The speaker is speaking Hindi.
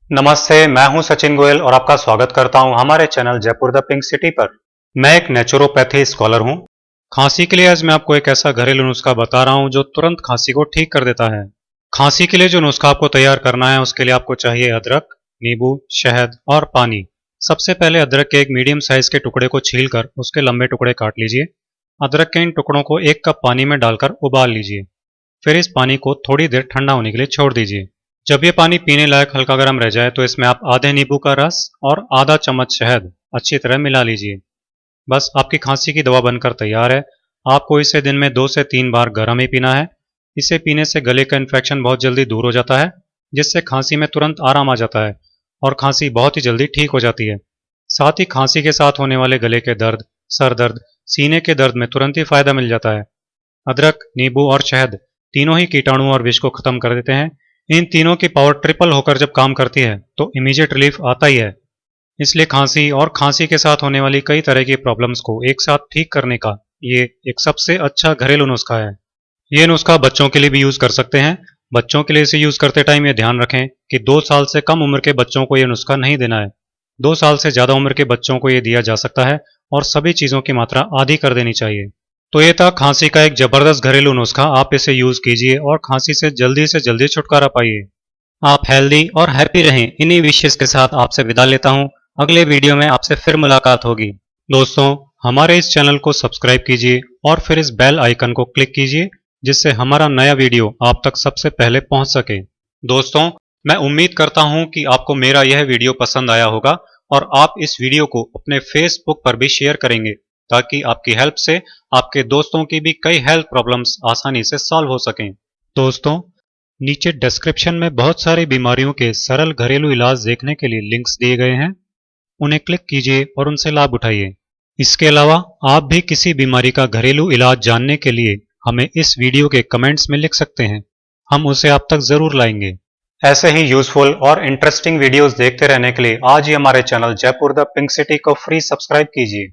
नमस्ते, मैं हूं सचिन गोयल और आपका स्वागत करता हूं हमारे channel Jaipur the pink city पर। मैं एक नेचुरोपैथी स्कॉलर हूं। खांसी के लिए आज मैं आपको एक ऐसा घरेलू नुस्खा बता रहा हूं जो तुरंत खांसी को ठीक कर देता है। खांसी के लिए जो नुस्खा आपको तैयार करना है उसके लिए आपको चाहिए अदरक, नींबू, शहद और पानी। सबसे पहले अदरक के एक मीडियम साइज के टुकड़े को छीलकर उसके लंबे टुकड़े काट लीजिए। अदरक के इन टुकड़ों को 1 कप पानी में डालकर उबाल लीजिए। फिर इस पानी को थोड़ी देर ठंडा होने के लिए छोड़ दीजिए। जब ये पानी पीने लायक हल्का गर्म रह जाए तो इसमें आप आधे नींबू का रस और आधा चम्मच शहद अच्छी तरह मिला लीजिए। बस आपकी खांसी की दवा बनकर तैयार है। आपको इसे दिन में 2 से 3 बार गर्म ही पीना है। इसे पीने से गले का इन्फेक्शन बहुत जल्दी दूर हो जाता है, जिससे खांसी में तुरंत आराम आ जाता है और खांसी बहुत ही जल्दी ठीक हो जाती है। साथ ही खांसी के साथ होने वाले गले के दर्द, सर दर्द, सीने के दर्द में तुरंत ही फायदा मिल जाता है। अदरक, नींबू और शहद तीनों ही कीटाणु और विष को खत्म कर देते हैं। इन तीनों की पावर ट्रिपल होकर जब काम करती है तो इमीडिएट रिलीफ आता ही है। इसलिए खांसी और खांसी के साथ होने वाली कई तरह की प्रॉब्लम्स को एक साथ ठीक करने का ये एक सबसे अच्छा घरेलू नुस्खा है। ये नुस्खा बच्चों के लिए भी यूज कर सकते हैं। बच्चों के लिए इसे यूज करते टाइम ये ध्यान रखें कि 2 साल से कम उम्र के बच्चों को ये नुस्खा नहीं देना है। 2 साल से ज्यादा उम्र के बच्चों को ये दिया जा सकता है और सभी चीजों की मात्रा आधी कर देनी चाहिए। तो ये था खांसी का एक जबरदस्त घरेलू नुस्खा। आप इसे यूज कीजिए और खांसी से जल्दी छुटकारा पाइए। आप हेल्दी और हैप्पी रहें। इन्हीं विशेष के साथ आपसे विदा लेता हूं। अगले वीडियो में आपसे फिर मुलाकात होगी। दोस्तों, हमारे इस चैनल को सब्सक्राइब कीजिए और फिर इस बेल आइकन को क्लिक कीजिए, जिससे हमारा नया वीडियो आप तक सबसे पहले पहुंच सके। दोस्तों, मैं उम्मीद करता हूं कि आपको मेरा यह वीडियो पसंद आया होगा और आप इस वीडियो को अपने फेसबुक पर भी शेयर करेंगे, ताकि आपकी हेल्प से आपके दोस्तों की भी कई हेल्थ प्रॉब्लम्स आसानी से सॉल्व हो सकें। दोस्तों, नीचे डिस्क्रिप्शन में बहुत सारी बीमारियों के सरल घरेलू इलाज देखने के लिए लिंक्स दिए गए हैं। उन्हें क्लिक कीजिए और उनसे लाभ उठाइए। इसके अलावा आप भी किसी बीमारी का घरेलू इलाज जानने के लिए हमें इस वीडियो के कमेंट्स में लिख सकते हैं। हम उसे आप तक जरूर लाएंगे। ऐसे ही यूजफुल और इंटरेस्टिंग वीडियोस देखते रहने के लिए आज ही हमारे channel Jaipur the pink city को फ्री सब्सक्राइब कीजिए।